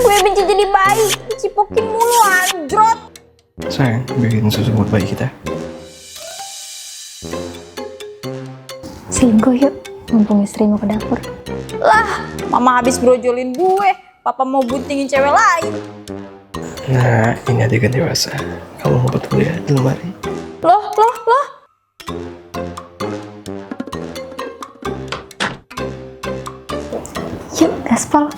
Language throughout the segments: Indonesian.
Gue benci jadi bayi, cipokin mulu anjrot. Sayang, bikin susu buat bayi kita. Selingkuh yuk, mumpung istri mau ke dapur. Lah, mama habis brojolin gue. Papa mau buntingin cewek lain. Nah, ini adegan dewasa. Kamu ngumpet dulu ya di lemari. Loh. Yuk, gaspol.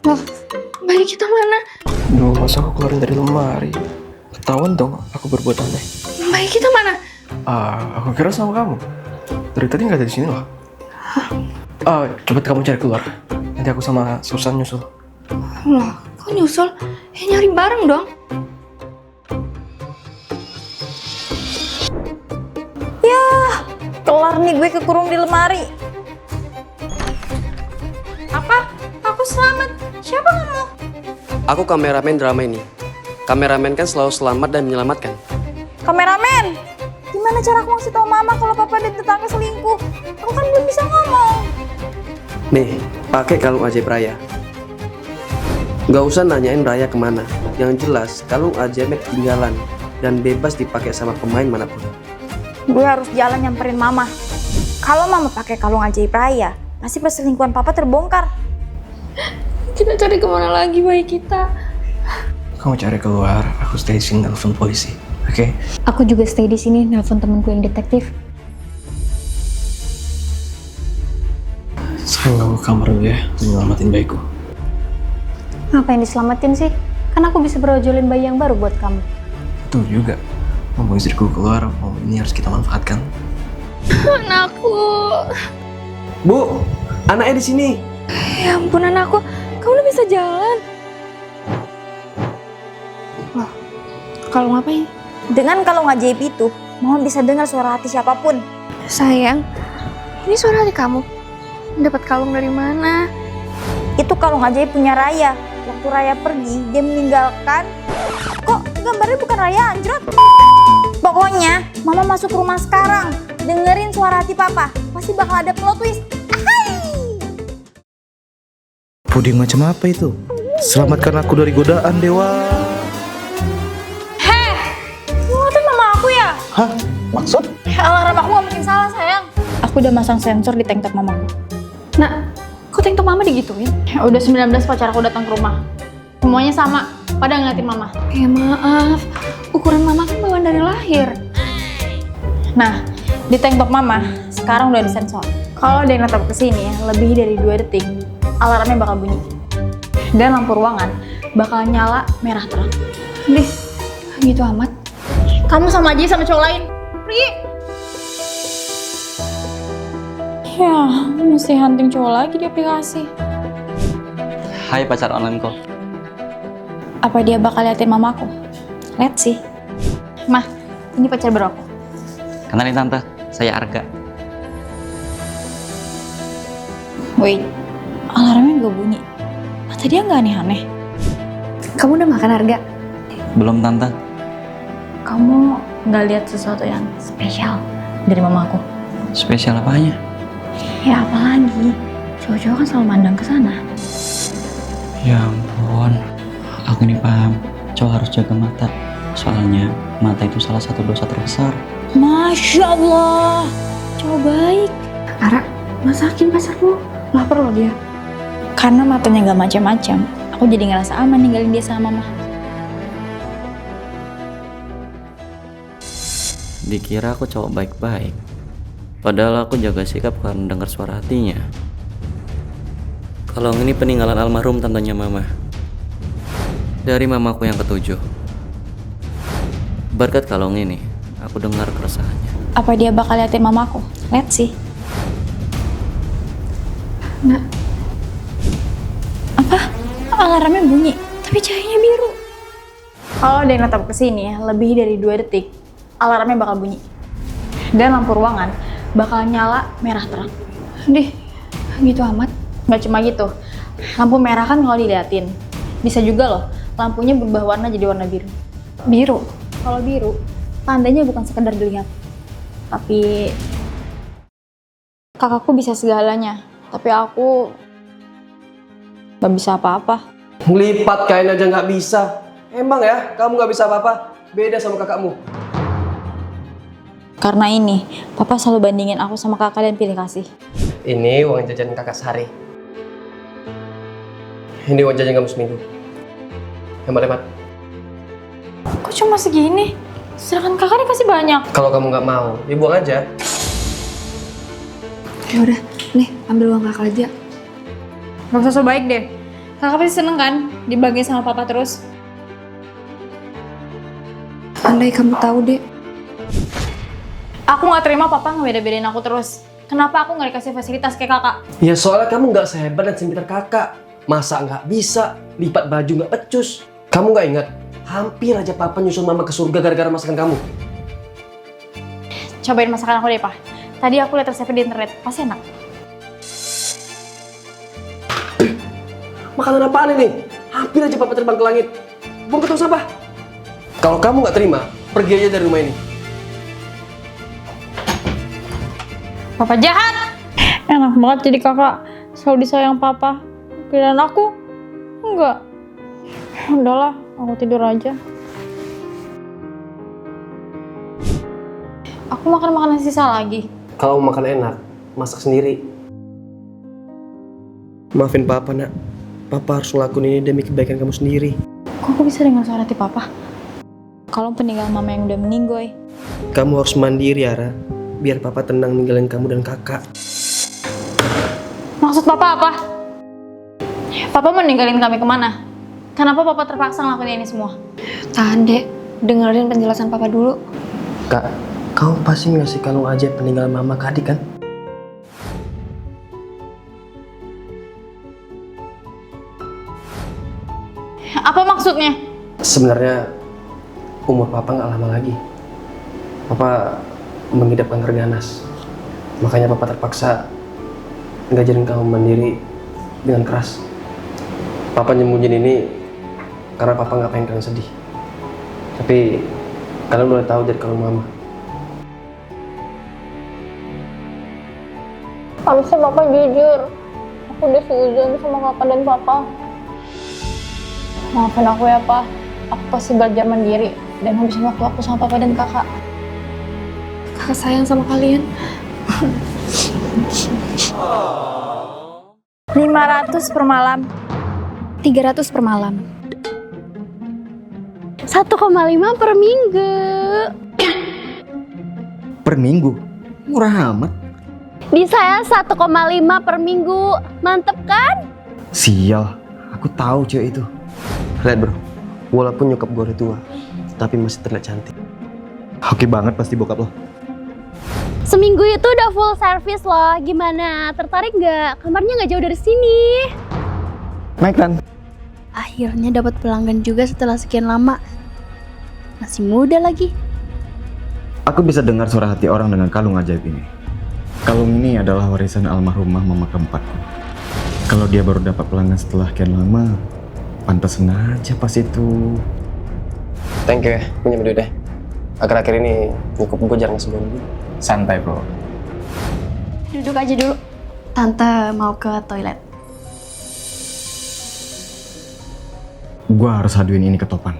Loh, bayi kita mana? Duh, masa aku keluarin dari lemari? Ketahuan dong aku berbuat aneh. Bayi kita mana? Aku kira sama kamu. Dari tadi nggak ada di sini loh. Cepet kamu cari keluar. Nanti aku sama Susan nyusul. Loh, kok nyusul? Nyari bareng dong. Kelar nih gue kekurung di lemari. Apa? Aku selamat. Siapa kamu? Aku kameramen drama ini. Kameramen kan selalu selamat dan menyelamatkan. Kameramen, gimana cara aku ngasih tau mama kalau papa dan tetangga selingkuh? Aku kan belum bisa ngomong. Nih, pakai kalung ajaib Raya. Gak usah nanyain Raya kemana. Yang jelas, kalung ajaibnya ketinggalan dan bebas dipakai sama pemain manapun. Gue harus jalan nyamperin mama. Kalau mama pakai kalung ajaib Raya, pasti perselingkuhan papa terbongkar. Kita cari kemana lagi bayi kita? Kamu cari keluar, aku stay di sini telepon polisi. Oke? Aku juga stay di sini nelpon temenku yang detektif. Sekarang kamu ke kamar dulu ya, nyelamatin bayiku. Ngapain diselamatin sih? Kan aku bisa brojolin bayi yang baru buat kamu. Tuh juga, mau istriku keluar, mau ini harus kita manfaatkan. Anakku. Bu, anaknya di sini. Ya ampun anakku, kamu udah bisa jalan. Loh, kalau ngapain? Dengan kalung ajaib itu, mama bisa dengar suara hati siapapun. Sayang, ini suara hati kamu. Dapat kalung dari mana? Itu kalung ajaib punya Raya. Waktu Raya pergi, dia meninggalkan... Kok gambarnya bukan Raya, anjrot? Pokoknya, mama masuk rumah sekarang. Dengerin suara hati papa. Pasti bakal ada plot twist. Puding macam apa itu? Selamatkan aku dari godaan, Dewa. Lu ngatain mama aku ya? Hah? Maksud? Alarm aku gak mungkin salah, sayang. Aku udah masang sensor di tank top mamaku. Nak, kok tank top mama digituin? Ya udah 19 pacar aku datang ke rumah. Semuanya sama, pada ngeliatin mama. Maaf, ukuran mama kan bawaan dari lahir. Nah, di tank top mama, sekarang udah disensor. Kalau ada yang natap ke sini lebih dari 2 detik, alarmnya bakal bunyi. Dan lampu ruangan bakal nyala merah terang. Dih, gitu amat. Kamu sama aja sama cowok lain. Pergi. Ya, mesti hunting cowok lagi di aplikasi. Hai pacar online kok. Apa dia bakal liatin mamaku? Lihat sih. Mah, ini pacar baru aku. Kenalin tante, saya Arga. Wait, alarmnya gak bunyi. Mata dia gak aneh-aneh. Kamu udah makan Harga? Belum tante. Kamu gak lihat sesuatu yang spesial dari mamaku? Spesial apanya? Ya apalagi, cowok-cowok kan selalu mandang ke sana. Ya ampun, aku ini paham. Cowok harus jaga mata. Soalnya mata itu salah satu dosa terbesar. Masya Allah, cowok baik. Ara, masakin pacarmu. Lapar loh dia. Karena matanya gak macam-macam, aku jadi ngerasa aman ninggalin dia sama mama. Dikira aku cowok baik-baik. Padahal aku jaga sikap karena dengar suara hatinya. Kalung ini peninggalan almarhum tantenya mama. Dari mamaku yang ketujuh. Berkat kalung ini, aku dengar keresahannya. Apa dia bakal liatin mamaku? Lihat sih. Nak, Apa? Alarmnya bunyi, tapi cahayanya biru. Kalau ada yang natap ke sini lebih dari 2 detik, alarmnya bakal bunyi. Dan lampu ruangan bakal nyala merah terang. dih, gitu amat. Nggak cuma gitu, lampu merah kan kalau diliatin. Bisa juga loh, lampunya berubah warna jadi warna biru. Biru? Kalau biru, tandanya bukan sekedar dilihat. Tapi kakakku bisa segalanya. Tapi aku Gak bisa apa-apa. Ngelipat kain aja nggak bisa. Emang ya, kamu nggak bisa apa-apa? Beda sama kakakmu. Karena ini, papa selalu bandingin aku sama kakak dan pilih kasih. Ini uang jajan kakak sehari. Ini uang jajan kamu seminggu. Hemat-hemat. Kok cuma segini? Sedangkan kakak dikasih banyak. Kalau kamu nggak mau, ya buang aja. Ya udah, nih ambil uang kakak aja. Gak usah so baik deh. Kakak pasti seneng kan dibagi sama papa terus. Andai kamu tahu, Dek. Aku gak terima papa ngebeda-bedain aku terus. Kenapa aku gak dikasih fasilitas kayak kakak? Ya soalnya kamu nggak sehebat dan sepintar kakak. Masa nggak bisa lipat baju nggak pecus? Kamu nggak ingat? Hampir aja papa nyusul mama ke surga gara-gara masakan kamu. Cobain masakan aku deh, Pak. Tadi aku lihat resepnya di internet, pasti enak. Makanan apaan ini? Hampir aja papa terbang ke langit. Buang ke tong sampah. Kalau kamu nggak terima, pergi aja dari rumah ini. Papa jahat! Enak banget jadi kakak. Selalu disayang papa. Pilihan aku? Enggak. Udahlah, aku tidur aja. Aku makan makanan sisa lagi. Kalau mau makan enak, masak sendiri. Maafin papa, nak. Papa harus ngelakuin ini demi kebaikan kamu sendiri. Kok aku bisa dengar suara hati papa? Kalau peninggalan mama yang udah meninggoy. Kamu harus mandiri, Ara. Biar papa tenang ninggalin kamu dan kakak. Maksud papa apa? Papa mau ninggalin kami kemana? Kenapa papa terpaksa ngelakuin ini semua? Tahan, Dek. Dengerin penjelasan papa dulu. Kak, kamu pasti ngasih kalung ajaib peninggalan mama ke adik kan? Apa maksudnya? Sebenarnya umur papa nggak lama lagi. Papa mengidap kanker ganas. Makanya papa terpaksa ngajarin kamu mandiri dengan keras. Papa nyembunyiin ini karena papa nggak pengen kalian sedih. Tapi kalian boleh tahu dari kalung mama. Harusnya papa jujur. Aku udah seuzon sama kakak dan papa. Maafin aku ya, Pak. Aku pasti belajar mandiri dan habisin waktu aku sama papa dan kakak. Kakak sayang sama kalian. 500 per malam. 300 per malam. 1,5 per minggu. Per minggu? Murah amat. Di saya 1,5 per minggu. Mantep kan? Sial, aku tahu cewek itu. Lihat bro, walaupun nyokap gue udah tua, tapi masih terlihat cantik. Oke banget pasti bokap lo. Seminggu itu udah full service loh. Gimana? Tertarik nggak? Kamarnya nggak jauh dari sini. Naik kan? Akhirnya dapat pelanggan juga setelah sekian lama. Masih muda lagi. Aku bisa dengar suara hati orang dengan kalung ajaib ini. Kalung ini adalah warisan almarhumah mama keempatku. Kalau dia baru dapat pelanggan setelah sekian lama, pantesan aja pas itu. Thank you ya, pinjam duit deh. Akhir-akhir ini nyokap gue jarang sebelum gue. Santai bro. Duduk aja dulu. Tante mau ke toilet. Gua harus haduin ini ke Topan.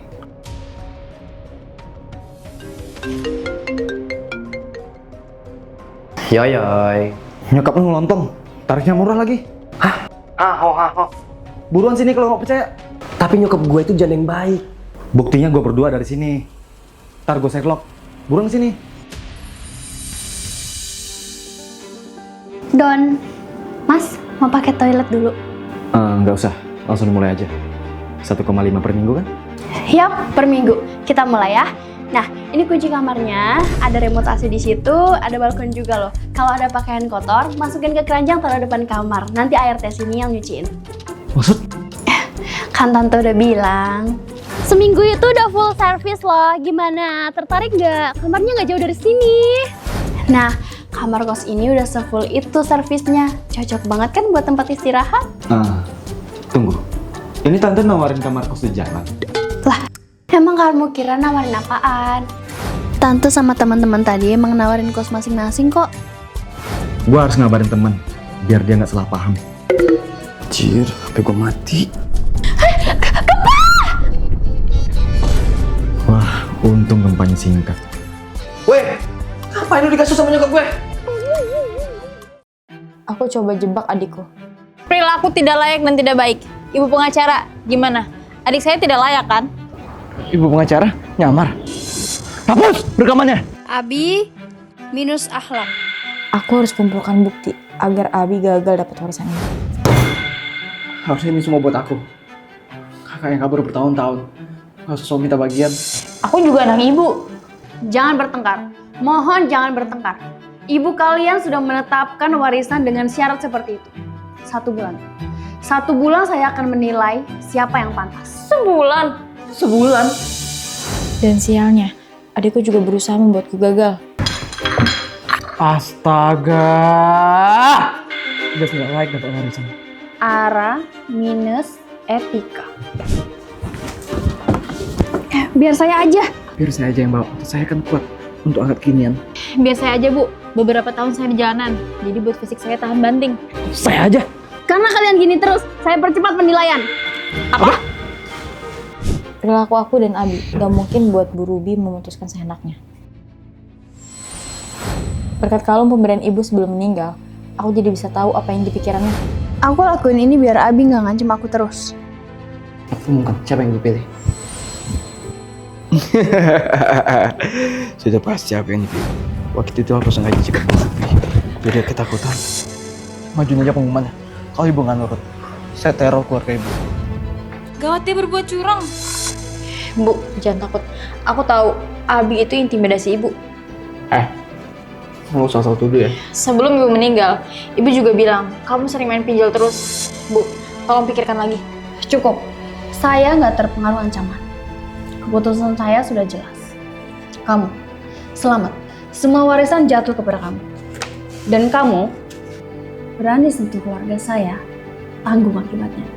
Yoyoy. Nyokap lu ngelontong, tarifnya murah lagi. Hah? Buruan sini kalau nggak percaya. Tapi nyokap gue itu jangan yang baik. Buktinya gue berdua dari sini. Ntar gue Sherlock. Buruan sini. Don, Mas mau pakai toilet dulu? Nggak usah, langsung mulai aja. 1,5 per minggu kan? Yap, per minggu. Kita mulai ya. Nah, ini kunci kamarnya. Ada remote AC di situ, ada balkon juga loh. Kalau ada pakaian kotor, masukin ke keranjang taruh depan kamar. Nanti ART sini yang nyuciin. Maksud? Kan tante udah bilang. Seminggu itu udah full service loh. Gimana? Tertarik nggak? Kamarnya nggak jauh dari sini. Nah, kamar kos ini udah se-full itu servisnya. Cocok banget kan buat tempat istirahat? Tunggu. Ini tante nawarin kamar kos di jalan. Lah, emang kamu kira nawarin apaan? Tante sama teman-teman tadi emang nawarin kos masing-masing kok. Gua harus ngabarin temen, biar dia nggak salah paham. Anjir, HP gue mati. Wah, untung gempanya singkat. Weh, ngapain lu dikasih sama nyokap gue? Aku coba jebak adikku. Perilaku tidak layak dan tidak baik. Ibu pengacara, gimana? Adik saya tidak layak kan? Ibu pengacara nyamar. Hapus rekamannya. Abi minus akhlak. Aku harus kumpulkan bukti agar Abi gagal dapat warisan ini. Harusnya ini semua buat aku. Kakak yang kabur bertahun-tahun. Gak usah minta bagian. Aku juga anak ibu. Jangan bertengkar. Mohon jangan bertengkar. Ibu kalian sudah menetapkan warisan dengan syarat seperti itu. 1 bulan. 1 bulan saya akan menilai siapa yang pantas. Sebulan? Dan sialnya, adikku juga berusaha membuatku gagal. Astaga. Udah tidak layak dapat warisan. Ara minus etika. Biar saya aja. Biar saya aja yang bawa. Saya kan kuat untuk angkat kinian. Biar saya aja, Bu. Beberapa tahun saya di jalanan, jadi buat fisik saya tahan banting. Saya aja. Karena kalian gini terus, saya percepat penilaian. Perilaku aku dan Abi gak mungkin buat Bu Ruby memutuskan seenaknya. Berkat kalung pemberian ibu sebelum meninggal, aku jadi bisa tahu apa yang dipikirannya. Aku lakuin ini biar Abi nggak ngancem aku terus. Umumkan siapa yang gue pilih. Sudah pasti aku yang dipilih. Waktu itu aku sengaja cekap biar dia ketakutan. Majuin aja pengumumannya. Kalau ibu nggak nurut, saya teror keluarga ibu. Gawat dia berbuat curang. Bu, jangan takut. Aku tahu Abi itu intimidasi ibu. Nggak usah tuduh ya. Sebelum ibu meninggal, ibu juga bilang, kamu sering main pinjol terus. Bu, tolong pikirkan lagi. Cukup. Saya nggak terpengaruh ancaman. Keputusan saya sudah jelas. Kamu, selamat. Semua warisan jatuh kepada kamu. Dan kamu berani sentuh keluarga saya, tanggung akibatnya.